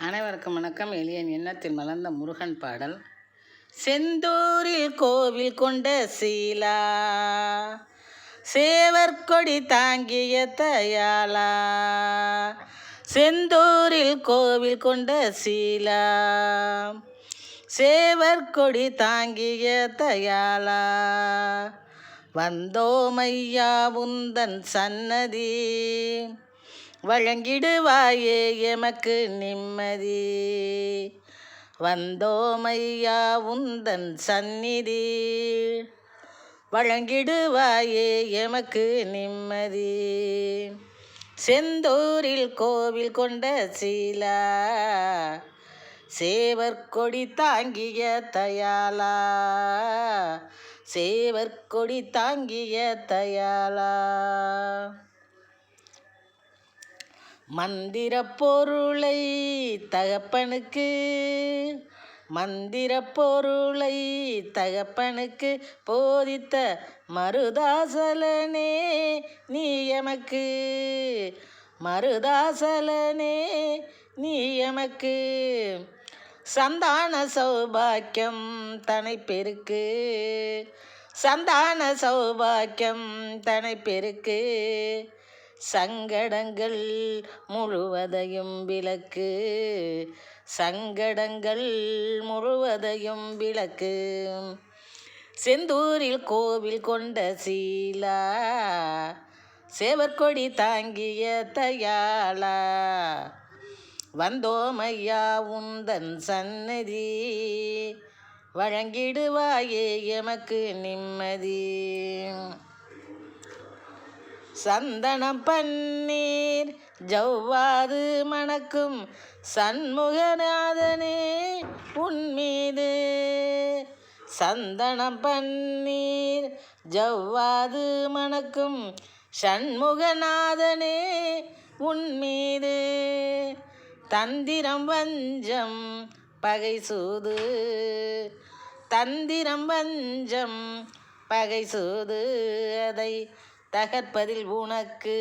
அனைவருக்கும் வணக்கம். எளியன் எண்ணத்தில் மலர்ந்த முருகன் பாடல். செந்தூரில் கோவில் கொண்ட சீலா, சேவற்கொடி தாங்கிய தயாளா. செந்தூரில் கோவில் கொண்ட சீலா, சேவற்கொடி தாங்கிய தயாளா. வந்தோமையா உந்தன் சன்னதி, வழங்கிடுவாயே எமக்கு நிம்மதி. வந்தோமையா உந்தன் சந்நிதி, வழங்கிடுவாயே எமக்கு நிம்மதி. செந்தூரில் கோவில் கொண்ட சீலா, சேவற்கொடி தாங்கிய தயாளா. சேவற்கொடி தாங்கிய தயாளா. மந்திர பொருளை தகப்பனுக்கு, மந்திர பொருளை தகப்பனுக்கு போதித்த மருதாசலனே நீ எமக்கு. மருதாசலனே நீ எமக்கு. சந்தான சௌபாக்கியம் தனை பெருக்கு, சந்தான சௌபாக்கியம் தனை பெருக்கு. சங்கடங்கள் முழுவதையும் விளக்கு, சங்கடங்கள் முழுவதையும் விளக்கு. செந்தூரில் கோவில் கொண்ட சீலா, சேவற்கொடி தாங்கிய தயாளா. வந்தோமையா உந்தன் சன்னதி, வழங்கிடுவாயே எமக்கு நிம்மதி. சந்தனம் பன்னீர் ஜவ்வாது மணக்கும் சண்முகநாதனே உன்மீது. சந்தனம் பன்னீர் ஜவ்வாது மணக்கும் சண்முகநாதனே உன்மீது. தந்திரம் வஞ்சம் பகை சூது, தந்திரம் வஞ்சம் பகை சூது. அதை தகர்ப்பதில் உனக்கு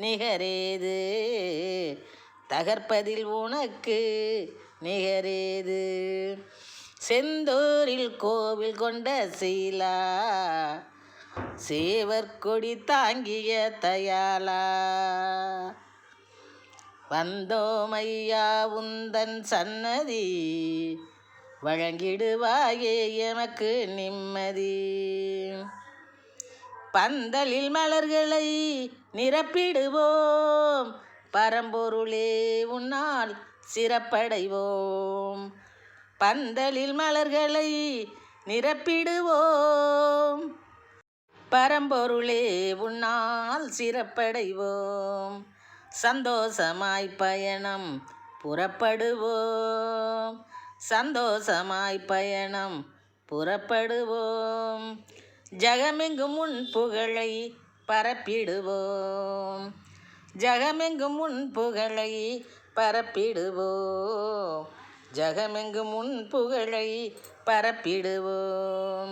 நிகரேது, தகர்ப்பதில் உனக்கு நிகரேது. செந்தூரில் கோவில் கொண்ட சீலா, சேவற்கொடி தாங்கிய தயாளா. வந்தோமையா உந்தன் சன்னதி, வழங்கிடுவாயே எமக்கு நிம்மதி. பந்தலில் மலர்களை நிரப்பிடுவோம், பரம்பொருளே உன்னால் சிறப்படைவோம். பந்தலில் மலர்களை நிரப்பிடுவோம், பரம்பொருளே உன்னால் சிறப்படைவோம். சந்தோஷமாய் பயணம் புறப்படுவோம், சந்தோஷமாய் பயணம் புறப்படுவோம். ஜகமெங்கும் உன் புகழை பரப்பிடுவோம், ஜகமெங்கும் உன் புகழை பரப்பிடுவோம். ஜகமெங்கும் உன் புகழை பரப்பிடுவோம்.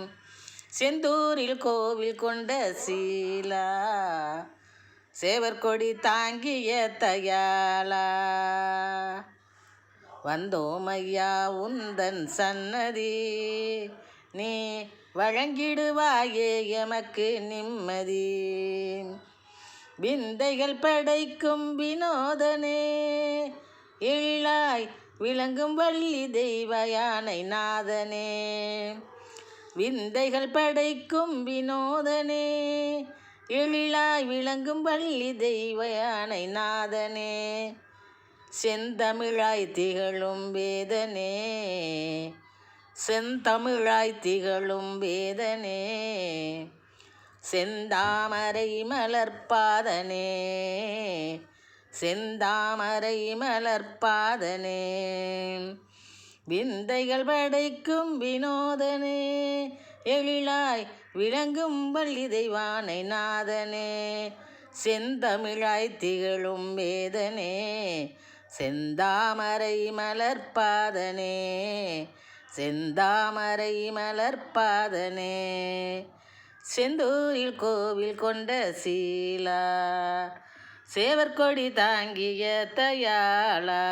செந்தூரில் கோவில் கொண்ட சீலா, சேவற்கொடி தாங்கிய தயாளா. வந்தோமையா உந்தன் சன்னதி, நீ வழங்கிடுவாயே எமக்கு நிம்மதி. விந்தைகள் படைக்கும் வினோதனே, எழிலாய் விளங்கும் வள்ளி தெய்வ யானை நாதனே. விந்தைகள் படைக்கும் வினோதனே, எழிலாய் விளங்கும் வள்ளி தெய்வ யானை நாதனே. செந்தமிழாய் திகழும் வேதனே, செந்தமிழாய் திகழும் வேதனே. செந்தாமரை மலர்பாதனே, செந்தாமரை மலர்பாதனே. விந்தைகள் படைக்கும் வினோதனே, எழிலாய் விளங்கும் வள்ளி தெய்வானை நாதனே. செந்தமிழாய் திகழும் வேதனே, செந்தாமரை மலர்பாதனே, செந்தாமரை மலர்பாதனே. செந்தூரில் கோவில் கொண்ட சீலா, சேவற்கொடி தாங்கிய தயாளா.